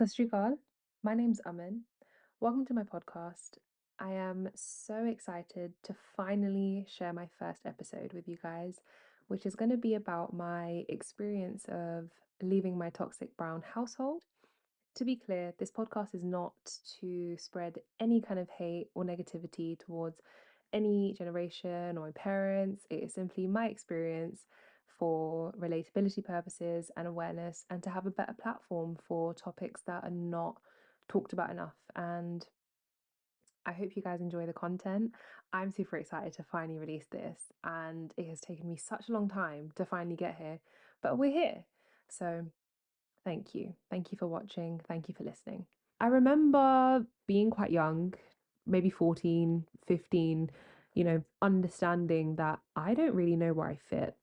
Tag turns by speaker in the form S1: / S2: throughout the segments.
S1: Sat Shri Akal. My name's Amin. Welcome to my podcast. I am so excited to finally share my first episode with you guys, which is going to be about my experience of leaving my toxic brown household. To be clear, this podcast is not to spread any kind of hate or negativity towards any generation or my parents. It is simply my experience for relatability purposes and awareness, and to have a better platform for topics that are not talked about enough. And I hope you guys enjoy the content. I'm super excited to finally release this, and it has taken me such a long time to finally get here, but we're here. So thank you. Thank you for watching. Thank you for listening. I remember being quite young, maybe 14, 15, understanding that I don't really know where I fit.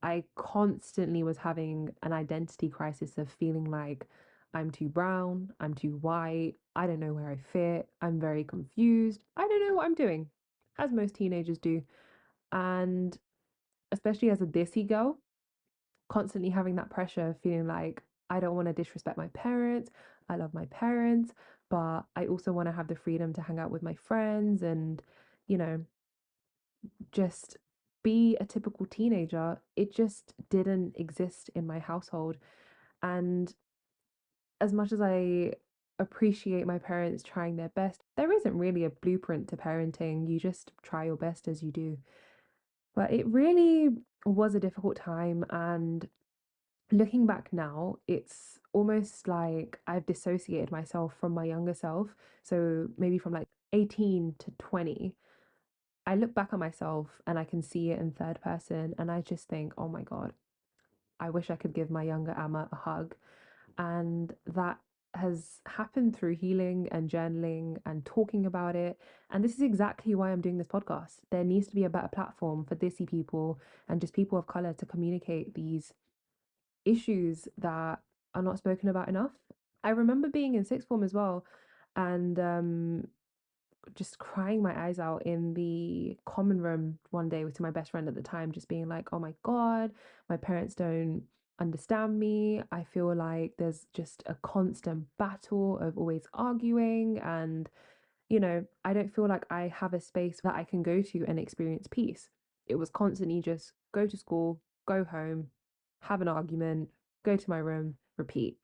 S1: I constantly was having an identity crisis of feeling like I'm too brown, I'm too white, I don't know where I fit, I'm very confused, I don't know what I'm doing, as most teenagers do. And especially as a Desi girl, constantly having that pressure, feeling like I don't want to disrespect my parents. I love my parents, but I also want to have the freedom to hang out with my friends and, you know, just be a typical teenager. It just didn't exist in my household. And as much as I appreciate my parents trying their best, there isn't really a blueprint to parenting. You just try your best as you do. But it really was a difficult time, and looking back now, it's almost like I've dissociated myself from my younger self. So maybe from like 18 to 20, I look back at myself and I can see it in third person, and I just think, oh my God, I wish I could give my younger Amma a hug. And that has happened through healing and journaling and talking about it. And this is exactly why I'm doing this podcast. There needs to be a better platform for Desi people and just people of color to communicate these issues that are not spoken about enough. I remember being in sixth form as well, and just crying my eyes out in the common room one day with my best friend at the time, just being like, oh my God, my parents don't understand me. I feel like there's just a constant battle of always arguing, and I don't feel like I have a space that I can go to and experience peace. It was constantly just go to school, go home, have an argument, go to my room, repeat.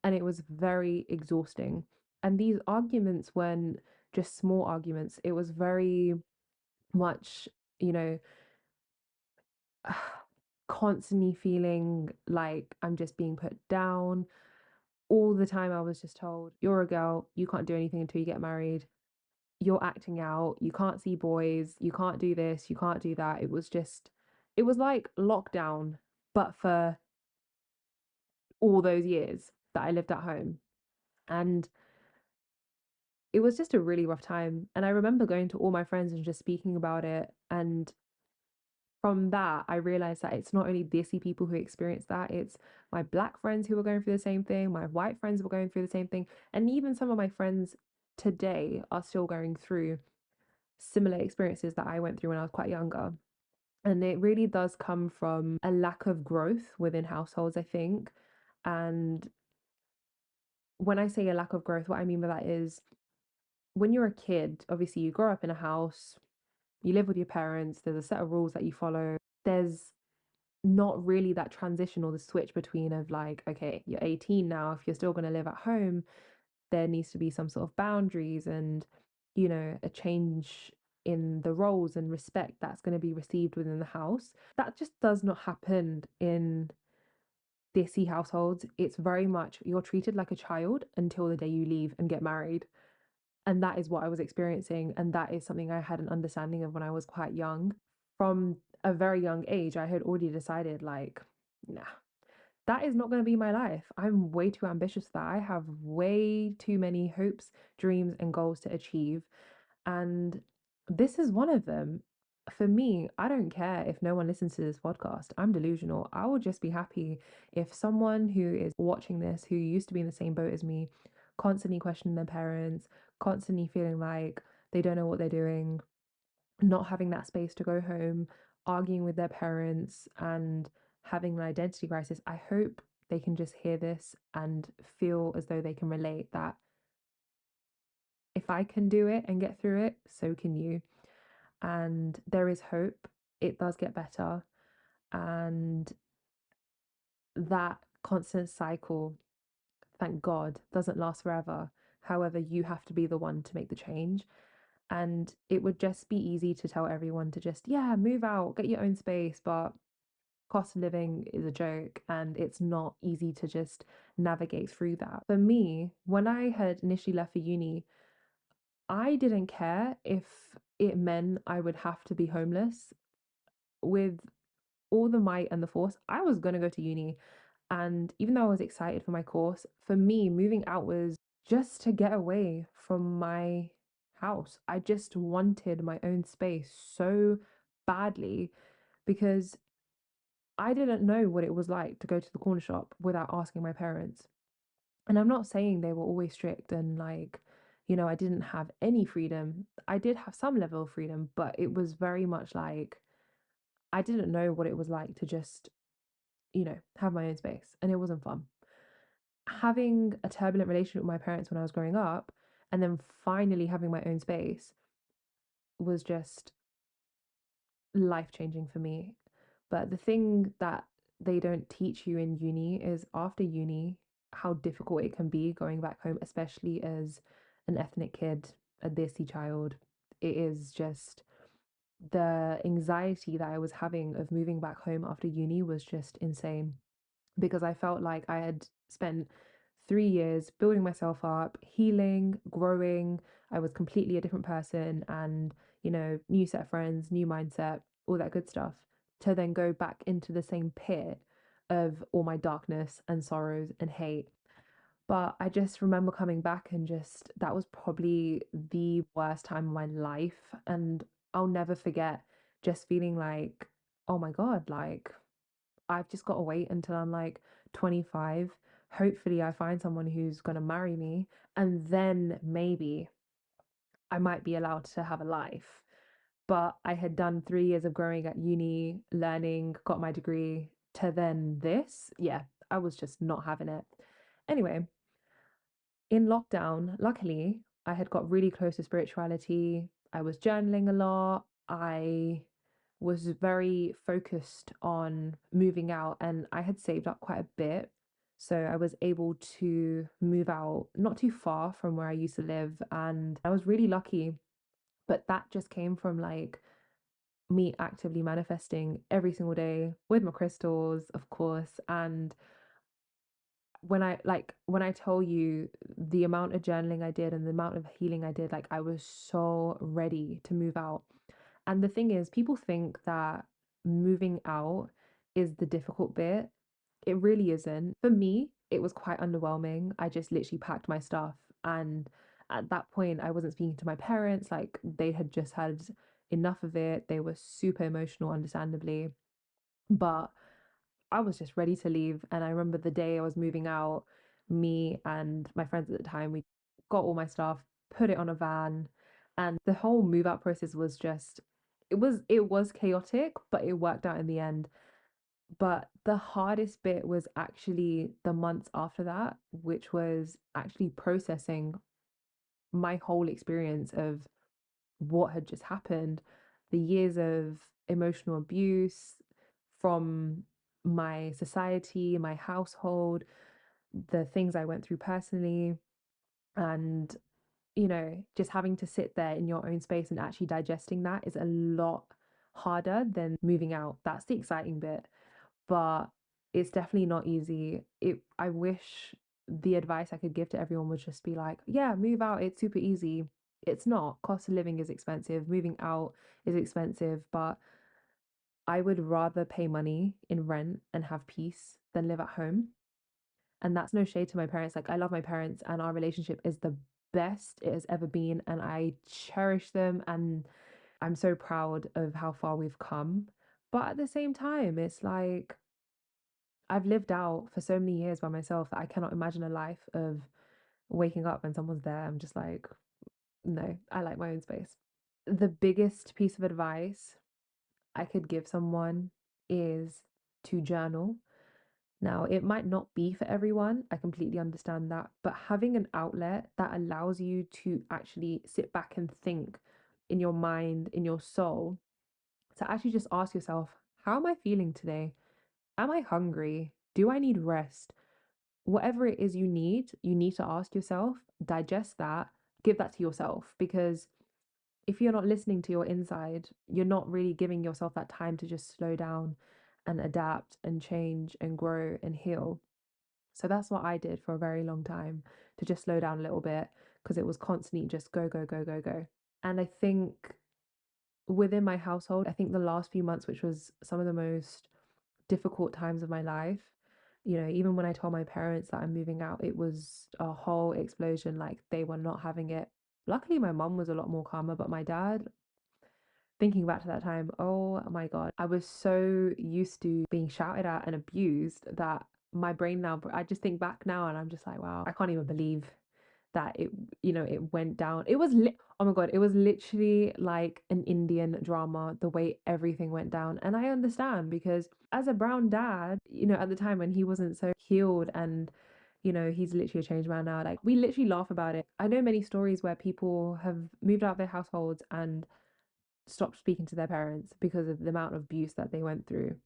S1: And it was very exhausting. And these arguments weren't just small arguments, it was very much, you know, constantly feeling like I'm just being put down. All the time, I was just told, you're a girl, you can't do anything until you get married, you're acting out, you can't see boys, you can't do this, you can't do that. It was like lockdown, but for all those years that I lived at home. And it was just a really rough time. And I remember going to all my friends and just speaking about it. And from that, I realized that it's not only Desi people who experience that, it's my black friends who were going through the same thing, my white friends were going through the same thing. And even some of my friends today are still going through similar experiences that I went through when I was quite younger. And it really does come from a lack of growth within households, I think. And when I say a lack of growth, what I mean by that is when you're a kid, obviously you grow up in a house, you live with your parents, there's a set of rules that you follow. There's not really that transition or the switch between of like, okay, you're 18 now, if you're still going to live at home, there needs to be some sort of boundaries and, a change in the roles and respect that's going to be received within the house. That just does not happen in Desi households. It's very much you're treated like a child until the day you leave and get married. And that is what I was experiencing. And that is something I had an understanding of when I was quite young. From a very young age, I had already decided, like, nah, that is not going to be my life. I'm way too ambitious for that. I have way too many hopes, dreams, and goals to achieve. And this is one of them. For me, I don't care if no one listens to this podcast. I'm delusional. I would just be happy if someone who is watching this, who used to be in the same boat as me, constantly questioning their parents, constantly feeling like they don't know what they're doing, not having that space to go home, arguing with their parents, and having an identity crisis. I hope they can just hear this and feel as though they can relate that if I can do it and get through it, so can you. And there is hope. It does get better. And that constant cycle, thank God, doesn't last forever. However, you have to be the one to make the change. And it would just be easy to tell everyone to just, yeah, move out, get your own space. But cost of living is a joke and it's not easy to just navigate through that. For me, when I had initially left for uni, I didn't care if it meant I would have to be homeless. With all the might and the force, I was going to go to uni. And even though I was excited for my course, for me, moving out was just to get away from my house. I just wanted my own space so badly because I didn't know what it was like to go to the corner shop without asking my parents. And I'm not saying they were always strict and like, I didn't have any freedom. I did have some level of freedom, but it was very much like I didn't know what it was like to just, have my own space. And it wasn't fun. Having a turbulent relationship with my parents when I was growing up and then finally having my own space was just life changing for me. But the thing that they don't teach you in uni is after uni, how difficult it can be going back home, especially as an ethnic kid, a Desi child. It is just the anxiety that I was having of moving back home after uni was just insane because I felt like I had spent 3 years building myself up, healing, growing. I was completely a different person and, new set of friends, new mindset, all that good stuff, to then go back into the same pit of all my darkness and sorrows and hate. But I just remember coming back and just that was probably the worst time of my life. And I'll never forget just feeling like, oh my God, like I've just got to wait until I'm like 25. Hopefully, I find someone who's going to marry me, and then maybe I might be allowed to have a life. But I had done 3 years of growing at uni, learning, got my degree, to then this. Yeah, I was just not having it. Anyway, in lockdown, luckily, I had got really close to spirituality. I was journaling a lot. I was very focused on moving out and I had saved up quite a bit. So I was able to move out not too far from where I used to live. And I was really lucky. But that just came from like me actively manifesting every single day with my crystals, of course. And when I tell you the amount of journaling I did and the amount of healing I did, like I was so ready to move out. And the thing is, people think that moving out is the difficult bit. It really isn't. For me, it was quite underwhelming. I just literally packed my stuff. And at that point, I wasn't speaking to my parents. Like, they had just had enough of it. They were super emotional, understandably. But I was just ready to leave. And I remember the day I was moving out, me and my friends at the time, we got all my stuff, put it on a van, and the whole move out process was just it was chaotic, but it worked out in the end. But the hardest bit was actually the months after that, which was actually processing my whole experience of what had just happened, the years of emotional abuse from my society, my household, the things I went through personally, and just having to sit there in your own space and actually digesting that is a lot harder than moving out. That's the exciting bit, but it's definitely not easy. I wish the advice I could give to everyone would just be like, yeah, move out, it's super easy. It's not. Cost of living is expensive, moving out is expensive, but I would rather pay money in rent and have peace than live at home. And that's no shade to my parents. Like, I love my parents, and our relationship is the best it has ever been. And I cherish them. And I'm so proud of how far we've come. But at the same time, it's like I've lived out for so many years by myself that I cannot imagine a life of waking up and someone's there. I'm just like, no, I like my own space. The biggest piece of advice I could give someone is to journal. Now, it might not be for everyone, I completely understand that, but having an outlet that allows you to actually sit back and think in your mind, in your soul, to actually just ask yourself, how am I feeling today? Am I hungry? Do I need rest? Whatever it is you need to ask yourself, digest that, give that to yourself. Because if you're not listening to your inside, you're not really giving yourself that time to just slow down and adapt and change and grow and heal. So that's what I did for a very long time, to just slow down a little bit because it was constantly just go, go, go, go, go. And I think within my household, I think the last few months, which was some of the most difficult times of my life, even when I told my parents that I'm moving out, it was a whole explosion. Like they were not having it. Luckily, my mum was a lot more calmer, but my dad, thinking back to that time, oh my God, I was so used to being shouted at and abused that my brain now, I just think back now and I'm just like, wow, I can't even believe that it went down. Oh my God, it was literally like an Indian drama, the way everything went down. And I understand because as a brown dad, at the time when he wasn't so healed and he's literally a changed man now. Like we literally laugh about it. I know many stories where people have moved out of their households and stopped speaking to their parents because of the amount of abuse that they went through.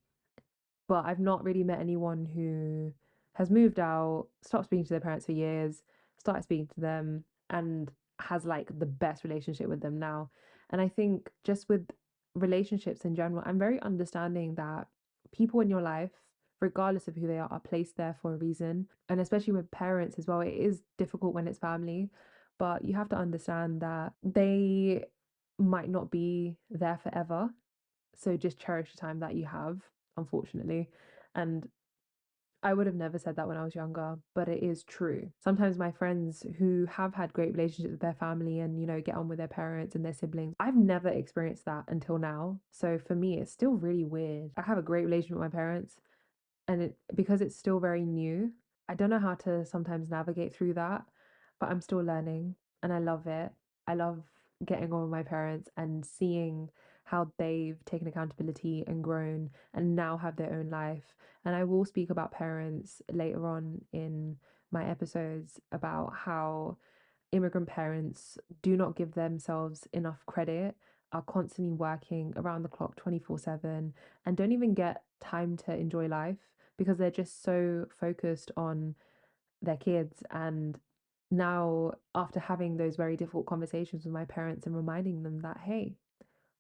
S1: But I've not really met anyone who has moved out, stopped speaking to their parents for years, started speaking to them, and has like the best relationship with them now. And I think just with relationships in general, I'm very understanding that people in your life, regardless of who they are placed there for a reason. And especially with parents as well, it is difficult when it's family, but you have to understand that they might not be there forever. So just cherish the time that you have, unfortunately. And I would have never said that when I was younger, but it is true. Sometimes my friends who have had great relationships with their family and, get on with their parents and their siblings, I've never experienced that until now. So for me, it's still really weird. I have a great relationship with my parents, and because it's still very new, I don't know how to sometimes navigate through that, but I'm still learning and I love it. I love getting on with my parents and seeing how they've taken accountability and grown and now have their own life. And I will speak about parents later on in my episodes about how immigrant parents do not give themselves enough credit, are constantly working around the clock 24/7, and don't even get time to enjoy life because they're just so focused on their kids. And now, after having those very difficult conversations with my parents and reminding them that, hey,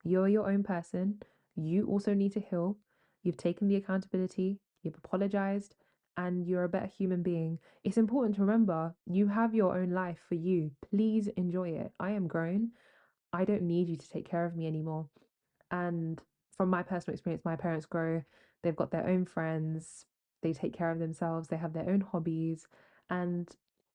S1: you're your own person. You also need to heal. You've taken the accountability, you've apologized, and you're a better human being. It's important to remember you have your own life for you. Please enjoy it. I am grown. I don't need you to take care of me anymore. And from my personal experience, my parents grow, they've got their own friends, they take care of themselves, they have their own hobbies. And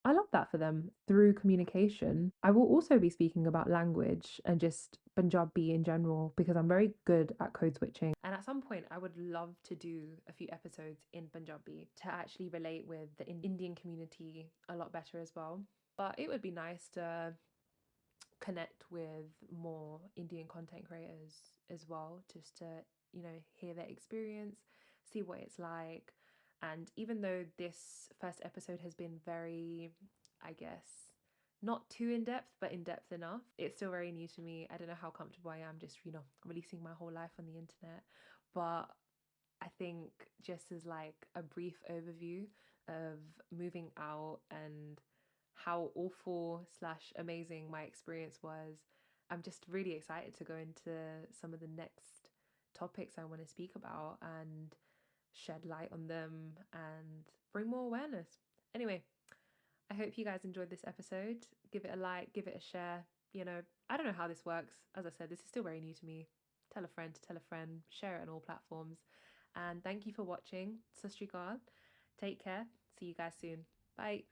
S1: I love that for them through communication. I will also be speaking about language and just Punjabi in general because I'm very good at code switching. And at some point, I would love to do a few episodes in Punjabi to actually relate with the Indian community a lot better as well. But it would be nice to connect with more Indian content creators as well, just to, hear their experience, see what it's like. And even though this first episode has been very, I guess, not too in depth, but in depth enough, it's still very new to me. I don't know how comfortable I am just, releasing my whole life on the internet. But I think just as like a brief overview of moving out and how awful slash amazing my experience was, I'm just really excited to go into some of the next topics I want to speak about and shed light on them and bring more awareness. Anyway, I hope you guys enjoyed this episode. Give it a like, give it a share. I don't know how this works. As I said, this is still very new to me. Tell a friend, share it on all platforms. And thank you for watching. Sat Sri Akal. Take care. See you guys soon. Bye.